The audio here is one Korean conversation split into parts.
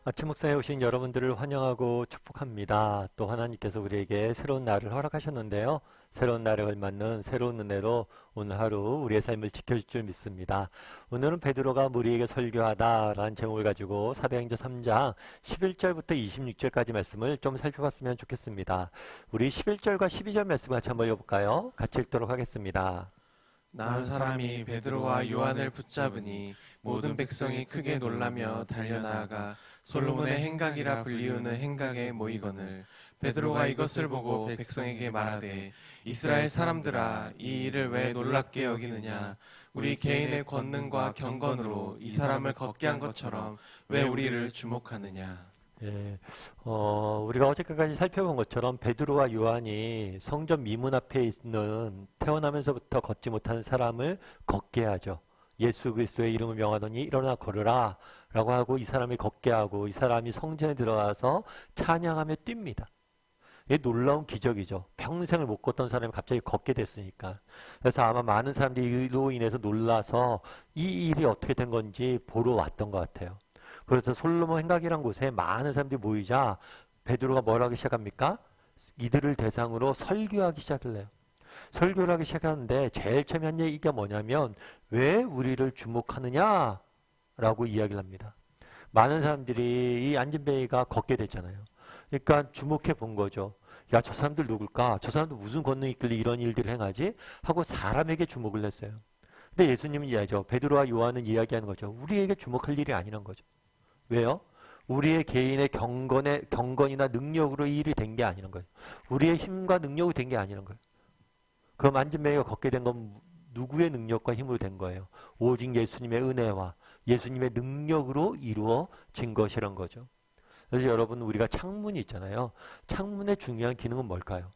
아침 묵상에 오신 여러분들을 환영하고 축복합니다. 또 하나님께서 우리에게 새로운 날을 허락하셨는데요. 새로운 날에 걸맞는 새로운 은혜로 오늘 하루 우리의 삶을 지켜줄 줄 믿습니다. 오늘은 베드로가 무리에게 설교하다라는 제목을 가지고 사도행전 3장 11절부터 26절까지 말씀을 좀 살펴봤으면 좋겠습니다. 우리 11절과 12절 말씀 같이 한번 읽어볼까요? 같이 읽도록 하겠습니다. 나은 사람이 베드로와 요한을 붙잡으니 모든 백성이 크게 놀라며 달려나아가 솔로몬의 행각이라 불리우는 행각에 모이거늘 베드로가 이것을 보고 백성에게 말하되 이스라엘 사람들아 이 일을 왜 놀랍게 여기느냐 우리 개인의 권능과 경건으로 이 사람을 걷게 한 것처럼 왜 우리를 주목하느냐. 예, 우리가 어저께까지 살펴본 것처럼 베드로와 요한이 성전 미문 앞에 있는 태어나면서부터 걷지 못하는 사람을 걷게 하죠. 예수 그리스도의 이름을 명하더니 일어나 걸으라 라고 하고 이 사람이 걷게 하고 이 사람이 성전에 들어가서 찬양하며 뜁니다. 이게 놀라운 기적이죠. 평생을 못 걷던 사람이 갑자기 걷게 됐으니까. 그래서 아마 많은 사람들이 이로 인해서 놀라서 이 일이 어떻게 된 건지 보러 왔던 것 같아요. 그래서 솔로몬 행각이란 곳에 많은 사람들이 모이자 베드로가 뭘 하기 시작합니까? 이들을 대상으로 설교하기 시작을 해요. 설교를 하기 시작하는데 제일 처음에 한 얘기가 뭐냐면 왜 우리를 주목하느냐 라고 이야기를 합니다. 많은 사람들이 이 안진뱅이가 걷게 됐잖아요. 그러니까 주목해 본 거죠. 야, 저 사람들 누굴까? 저 사람들 무슨 권능이 있길래 이런 일들을 행하지? 하고 사람에게 주목을 했어요. 근데 예수님은 이야기죠. 베드로와 요한은 이야기하는 거죠. 우리에게 주목할 일이 아니란 거죠. 왜요? 우리의 개인의 경건이나 능력으로 이 일이 된 게 아니란 거예요. 우리의 힘과 능력이 된 게 아니란 거예요. 그럼 안진뱅이가 걷게 된 건 누구의 능력과 힘으로 된 거예요? 오직 예수님의 은혜와 예수님의 능력으로 이루어진 것이란 거죠. 그래서 여러분 우리가 창문이 있잖아요. 창문의 중요한 기능은 뭘까요?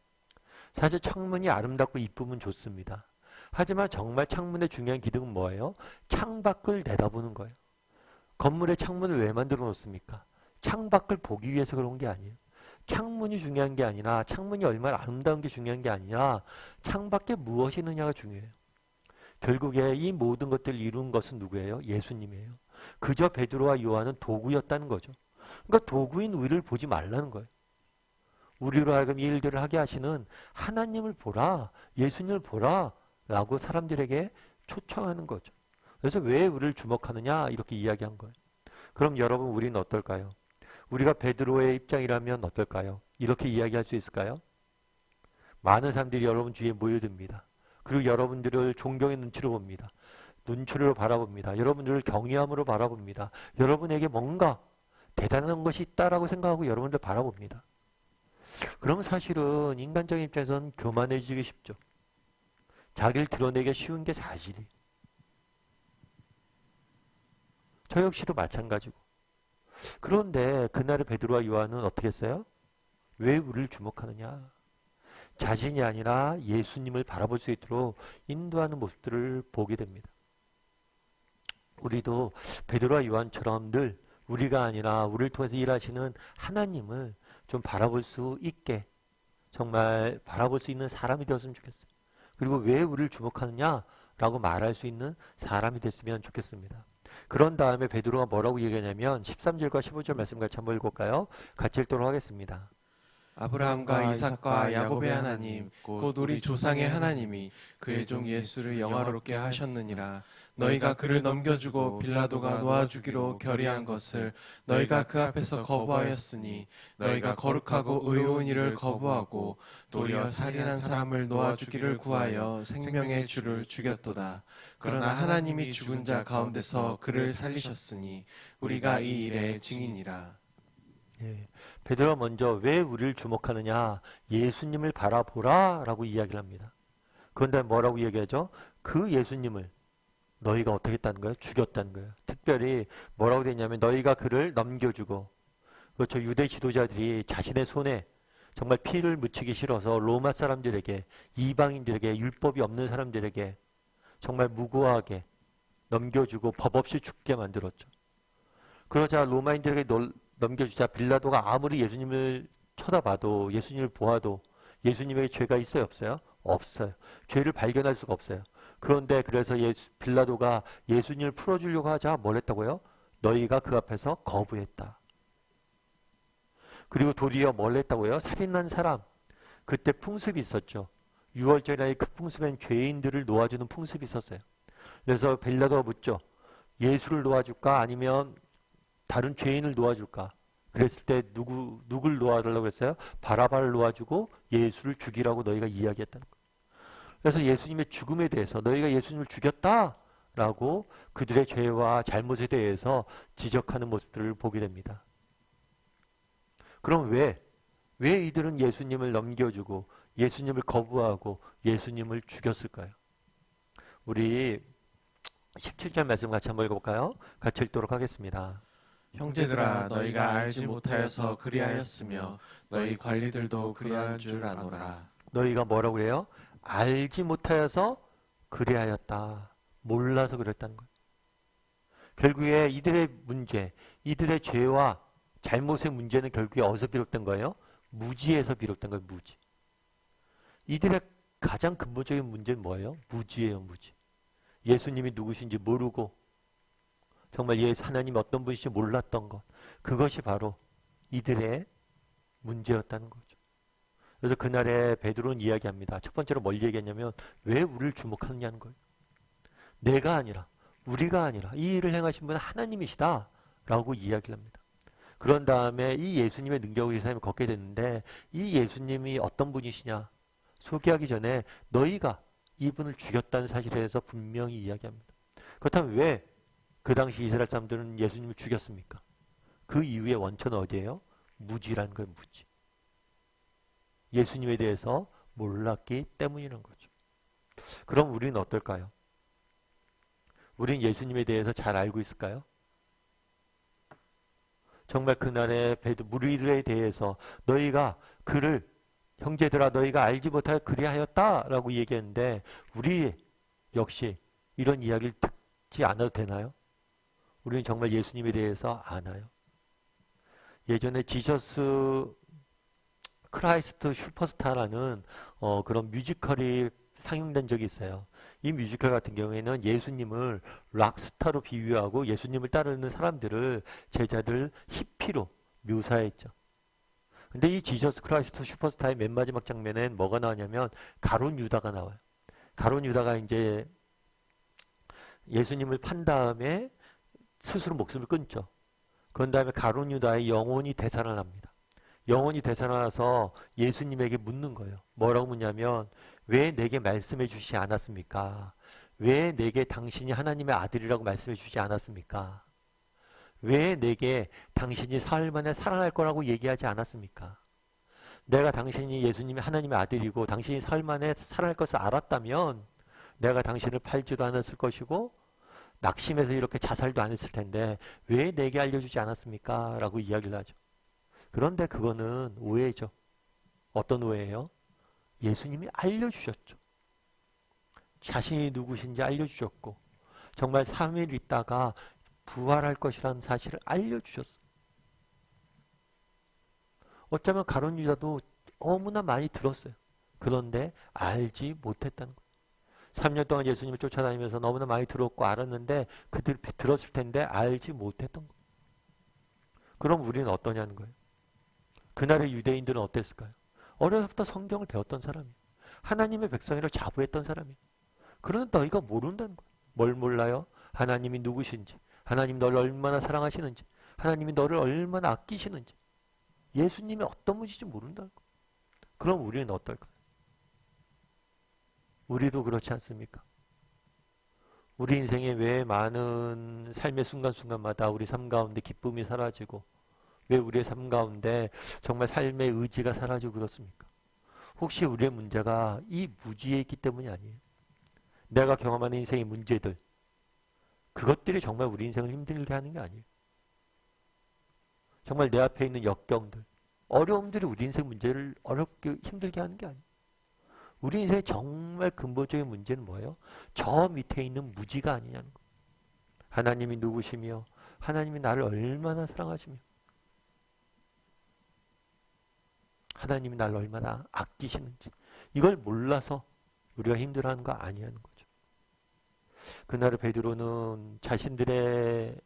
사실 창문이 아름답고 이쁘면 좋습니다. 하지만 정말 창문의 중요한 기능은 뭐예요? 창밖을 내다보는 거예요. 건물의 창문을 왜 만들어 놓습니까? 창밖을 보기 위해서 그런 게 아니에요. 창문이 중요한 게 아니라 창문이 얼마나 아름다운 게 중요한 게 아니라 창밖에 무엇이 있느냐가 중요해요. 결국에 이 모든 것들을 이룬 것은 누구예요? 예수님이에요. 그저 베드로와 요한은 도구였다는 거죠. 그러니까 도구인 우리를 보지 말라는 거예요. 우리로 하여금 이 일들을 하게 하시는 하나님을 보라, 예수님을 보라 라고 사람들에게 초청하는 거죠. 그래서 왜 우리를 주목하느냐 이렇게 이야기한 거예요. 그럼 여러분 우리는 어떨까요? 우리가 베드로의 입장이라면 어떨까요? 이렇게 이야기할 수 있을까요? 많은 사람들이 여러분 주위에 모여듭니다. 그리고 여러분들을 존경의 눈치로 봅니다. 눈초리로 바라봅니다. 여러분들을 경외함으로 바라봅니다. 여러분에게 뭔가 대단한 것이 있다라고 생각하고 여러분들 바라봅니다. 그럼 사실은 인간적인 입장에서는 교만해지기 쉽죠. 자기를 드러내기 쉬운 게 사실이에요. 저 역시도 마찬가지고. 그런데 그날의 베드로와 요한은 어떻게 했어요? 왜 우리를 주목하느냐? 자신이 아니라 예수님을 바라볼 수 있도록 인도하는 모습들을 보게 됩니다. 우리도 베드로와 요한처럼 늘 우리가 아니라 우리를 통해서 일하시는 하나님을 좀 바라볼 수 있게 정말 바라볼 수 있는 사람이 되었으면 좋겠어요. 그리고 왜 우리를 주목하느냐라고 말할 수 있는 사람이 됐으면 좋겠습니다. 그런 다음에 베드로가 뭐라고 얘기하냐면 13절과 15절 말씀 같이 한번 읽어볼까요? 같이 읽도록 하겠습니다. 아브라함과 이삭과 야곱의 하나님 곧 우리 조상의 하나님이 그의 종 예수를 영화롭게 하셨느니라. 너희가 그를 넘겨주고 빌라도가 놓아주기로 결의한 것을 너희가 그 앞에서 거부하였으니 너희가 거룩하고 의로운 일을 거부하고 도리어 살인한 사람을 놓아주기를 구하여 생명의 주를 죽였도다. 그러나 하나님이 죽은 자 가운데서 그를 살리셨으니 우리가 이 일의 증인이라. 예, 베드로가 먼저 왜 우리를 주목하느냐? 예수님을 바라보라 라고 이야기를 합니다. 그런데 뭐라고 얘기하죠? 그 예수님을 너희가 어떻게 했다는 거예요? 죽였다는 거예요. 특별히 뭐라고 되냐면 너희가 그를 넘겨주고, 그렇죠. 유대 지도자들이 자신의 손에 정말 피를 묻히기 싫어서 로마 사람들에게, 이방인들에게, 율법이 없는 사람들에게 정말 무고하게 넘겨주고 법 없이 죽게 만들었죠. 그러자 로마인들에게 넘겨주자 빌라도가 아무리 예수님을 쳐다봐도 예수님을 보아도 예수님에게 죄가 있어요? 없어요? 없어요. 죄를 발견할 수가 없어요. 그런데 그래서 빌라도가 예수님을 풀어주려고 하자 뭘 했다고요? 너희가 그 앞에서 거부했다. 그리고 도리어 뭘 했다고요? 살인한 사람. 그때 풍습이 있었죠. 유월절에 그 풍습엔 죄인들을 놓아주는 풍습이 있었어요. 그래서 빌라도가 묻죠. 예수를 놓아줄까? 아니면 다른 죄인을 놓아줄까? 그랬을 때 누굴 놓아달라고 했어요? 바라바를 놓아주고 예수를 죽이라고 너희가 이야기했다는 거예요. 그래서 예수님의 죽음에 대해서 너희가 예수님을 죽였다라고 그들의 죄와 잘못에 대해서 지적하는 모습들을 보게 됩니다. 그럼 왜 이들은 예수님을 넘겨주고 예수님을 거부하고 예수님을 죽였을까요? 우리 17절 말씀 같이 한번 읽어볼까요? 같이 읽도록 하겠습니다. 형제들아 너희가 알지 못하여서 그리하였으며 너희 관리들도 그리할 줄 아노라. 너희가 뭐라고 그래요? 알지 못하여서 그리하였다. 몰라서 그랬다는 거예요. 결국에 이들의 문제, 이들의 죄와 잘못의 문제는 결국에 어디서 비롯된 거예요? 무지에서 비롯된 거예요. 무지. 이들의 가장 근본적인 문제는 뭐예요? 무지예요. 무지. 예수님이 누구신지 모르고 정말 하나님이 어떤 분이신지 몰랐던 것. 그것이 바로 이들의 문제였다는 거죠. 그래서 그날에 베드로는 이야기합니다. 첫 번째로 뭘 얘기했냐면 왜 우리를 주목하느냐는 거예요. 내가 아니라 우리가 아니라 이 일을 행하신 분은 하나님이시다 라고 이야기를 합니다. 그런 다음에 이 예수님의 능력을 이 사람이 걷게 됐는데 이 예수님이 어떤 분이시냐 소개하기 전에 너희가 이분을 죽였다는 사실에 대해서 분명히 이야기합니다. 그렇다면 왜 그 당시 이스라엘 사람들은 예수님을 죽였습니까? 그 이유의 원천은 어디예요? 무지라는 거예요. 무지. 예수님에 대해서 몰랐기 때문이라는 거죠. 그럼 우리는 어떨까요? 우리는 예수님에 대해서 잘 알고 있을까요? 정말 그날의 무리들에 대해서 너희가 그를 형제들아 너희가 알지 못하여 그리하였다라고 얘기했는데 우리 역시 이런 이야기를 듣지 않아도 되나요? 우리는 정말 예수님에 대해서 아나요? 예전에 지저스 크라이스트 슈퍼스타라는 그런 뮤지컬이 상영된 적이 있어요. 이 뮤지컬 같은 경우에는 예수님을 락스타로 비유하고 예수님을 따르는 사람들을 제자들 히피로 묘사했죠. 근데 이 지저스 크라이스트 슈퍼스타의 맨 마지막 장면엔 뭐가 나오냐면 가룟 유다가 나와요. 가룟 유다가 이제 예수님을 판 다음에 스스로 목숨을 끊죠. 그런 다음에 가룟 유다의 영혼이 되살아납니다. 영혼이 되살아나서 예수님에게 묻는 거예요. 뭐라고 묻냐면 왜 내게 말씀해 주시지 않았습니까? 왜 내게 당신이 하나님의 아들이라고 말씀해 주시지 않았습니까? 왜 내게 당신이 사흘 만에 살아날 거라고 얘기하지 않았습니까? 내가 당신이 예수님이 하나님의 아들이고 당신이 사흘 만에 살아날 것을 알았다면 내가 당신을 팔지도 않았을 것이고 낙심해서 이렇게 자살도 안 했을 텐데 왜 내게 알려주지 않았습니까? 라고 이야기를 하죠. 그런데 그거는 오해죠. 어떤 오해예요? 예수님이 알려주셨죠. 자신이 누구신지 알려주셨고 정말 3일 있다가 부활할 것이라는 사실을 알려주셨어요. 어쩌면 가룟 유다도 너무나 많이 들었어요. 그런데 알지 못했다는 거예요. 3년 동안 예수님을 쫓아다니면서 너무나 많이 들었고 알았는데 그들이 들었을 텐데 알지 못했던 거예요. 그럼 우리는 어떠냐는 거예요. 그날의 유대인들은 어땠을까요? 어려서부터 성경을 배웠던 사람이에요. 하나님의 백성이라 자부했던 사람이에요. 그런데 너희가 모른다는 거예요. 뭘 몰라요? 하나님이 누구신지, 하나님 너를 얼마나 사랑하시는지, 하나님이 너를 얼마나 아끼시는지, 예수님이 어떤 분이신지 모른다는 거예요. 그럼 우리는 어떨까요? 우리도 그렇지 않습니까? 우리 인생에 왜 많은 삶의 순간순간마다 우리 삶 가운데 기쁨이 사라지고 왜 우리의 삶 가운데 정말 삶의 의지가 사라지고 그렇습니까? 혹시 우리의 문제가 이 무지에 있기 때문이 아니에요. 내가 경험하는 인생의 문제들 그것들이 정말 우리 인생을 힘들게 하는 게 아니에요. 정말 내 앞에 있는 역경들 어려움들이 우리 인생 문제를 어렵게 힘들게 하는 게 아니에요. 우리 인생의 정말 근본적인 문제는 뭐예요? 저 밑에 있는 무지가 아니냐는 거예요. 하나님이 누구시며 하나님이 나를 얼마나 사랑하시며 하나님이 나를 얼마나 아끼시는지 이걸 몰라서 우리가 힘들어하는 거 아니냐는 거죠. 그날의 베드로는 자신들을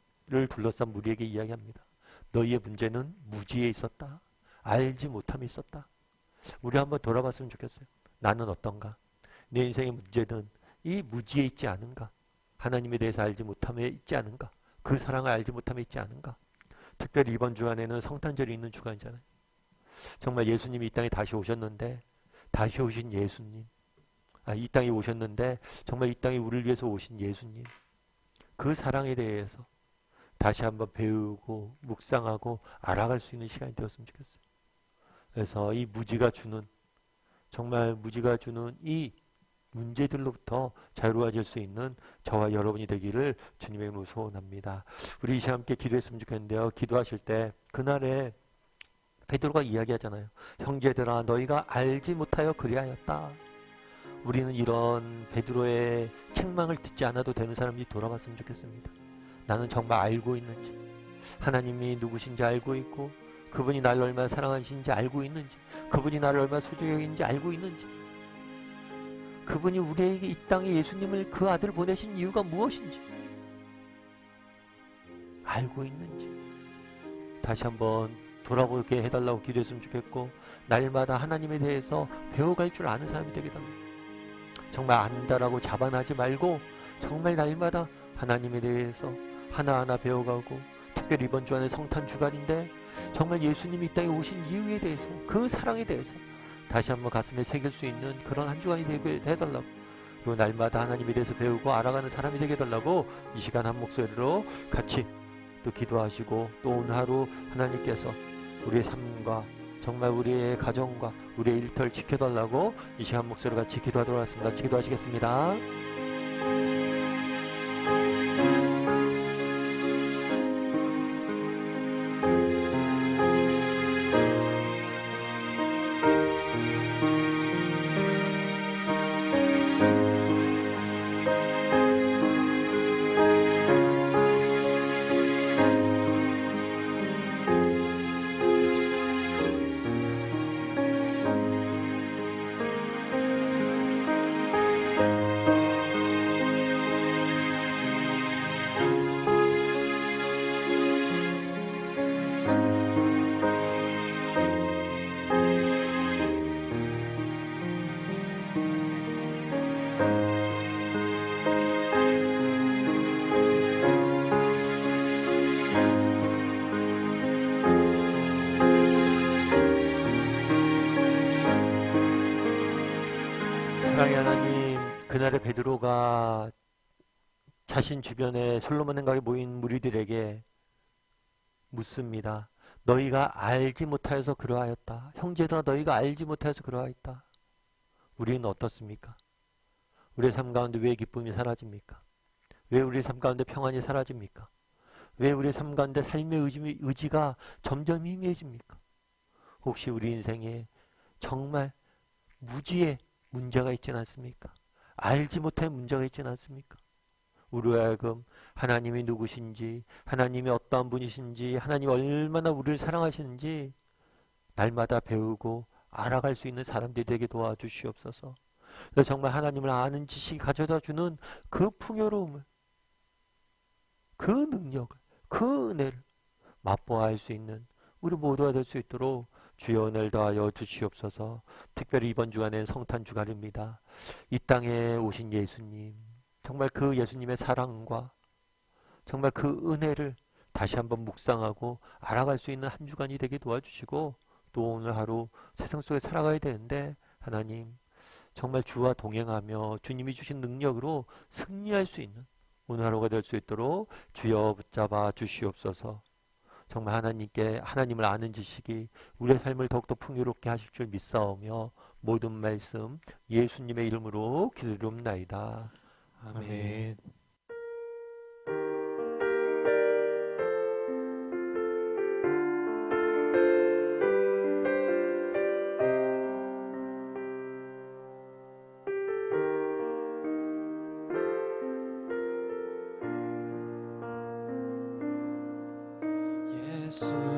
둘러싼 무리에게 이야기합니다. 너희의 문제는 무지에 있었다. 알지 못함이 있었다. 우리 한번 돌아봤으면 좋겠어요. 나는 어떤가? 내 인생의 문제는 이 무지에 있지 않은가? 하나님에 대해서 알지 못함에 있지 않은가? 그 사랑을 알지 못함에 있지 않은가? 특별히 이번 주간에는 성탄절이 있는 주간이잖아요. 정말 예수님이 이 땅에 다시 오셨는데, 다시 오신 예수님, 이 땅에 오셨는데 정말 이 땅에 우리를 위해서 오신 예수님, 그 사랑에 대해서 다시 한번 배우고 묵상하고 알아갈 수 있는 시간이 되었으면 좋겠어요. 그래서 이 무지가 주는, 정말 무지가 주는 이 문제들로부터 자유로워질 수 있는 저와 여러분이 되기를 주님의 이름으로 소원합니다. 우리 이 시간 함께 기도했으면 좋겠는데요. 기도하실 때 그날에 베드로가 이야기하잖아요. 형제들아, 너희가 알지 못하여 그리하였다. 우리는 이런 베드로의 책망을 듣지 않아도 되는 사람이 돌아봤으면 좋겠습니다. 나는 정말 알고 있는지, 하나님이 누구신지 알고 있고, 그분이 나를 얼마나 사랑하시는지 알고 있는지, 그분이 나를 얼마나 소중히 여기는지 알고 있는지, 그분이 우리에게 이 땅에 예수님을, 그 아들을 보내신 이유가 무엇인지 알고 있는지 다시 한번 돌아보게 해달라고 기도했으면 좋겠고, 날마다 하나님에 대해서 배워갈 줄 아는 사람이 되게 달라요. 정말 안다라고 자만하지 말고 정말 날마다 하나님에 대해서 하나하나 배워가고, 특별히 이번 주안에 성탄 주간인데 정말 예수님이 이 땅에 오신 이유에 대해서, 그 사랑에 대해서 다시 한번 가슴에 새길 수 있는 그런 한 주간이 되게 해달라고, 그리고 날마다 하나님에 대해서 배우고 알아가는 사람이 되게 해달라고 이 시간 한 목소리로 같이 또 기도하시고, 또 오늘 하루 하나님께서 우리의 삶과 정말 우리의 가정과 우리의 일터를 지켜달라고 이 시간 목소리 같이 기도하도록 하겠습니다. 같이 기도하시겠습니다. 사랑의 하나님, 그날의 베드로가 자신 주변에 솔로몬 행각에 모인 무리들에게 묻습니다. 너희가 알지 못하여서 그러하였다. 형제들아, 너희가 알지 못하여서 그러하였다. 우리는 어떻습니까? 우리의 삶 가운데 왜 기쁨이 사라집니까? 왜 우리의 삶 가운데 평안이 사라집니까? 왜 우리의 삶 가운데 삶의 의지가 점점 희미해집니까? 혹시 우리 인생에 정말 무지의 문제가 있지는 않습니까? 알지 못할 문제가 있지는 않습니까? 우리로 하여금 하나님이 누구신지, 하나님이 어떠한 분이신지, 하나님이 얼마나 우리를 사랑하시는지 날마다 배우고 알아갈 수 있는 사람들이 되게 도와주시옵소서. 그래서 정말 하나님을 아는 지식이 가져다주는 그 풍요로움을, 그 능력을, 그 은혜를 맛보아할 수 있는 우리 모두가 될 수 있도록 주여 은혜를 더하여 주시옵소서. 특별히 이번 주간은 성탄 주간입니다. 이 땅에 오신 예수님, 정말 그 예수님의 사랑과 정말 그 은혜를 다시 한번 묵상하고 알아갈 수 있는 한 주간이 되게 도와주시고, 또 오늘 하루 세상 속에 살아가야 되는데 하나님 정말 주와 동행하며 주님이 주신 능력으로 승리할 수 있는 오늘 하루가 될 수 있도록 주여 붙잡아 주시옵소서. 정말 하나님을 아는 지식이 우리의 삶을 더욱더 풍요롭게 하실 줄 믿사오며 모든 말씀 예수님의 이름으로 기도드리옵나이다. 아멘. 예수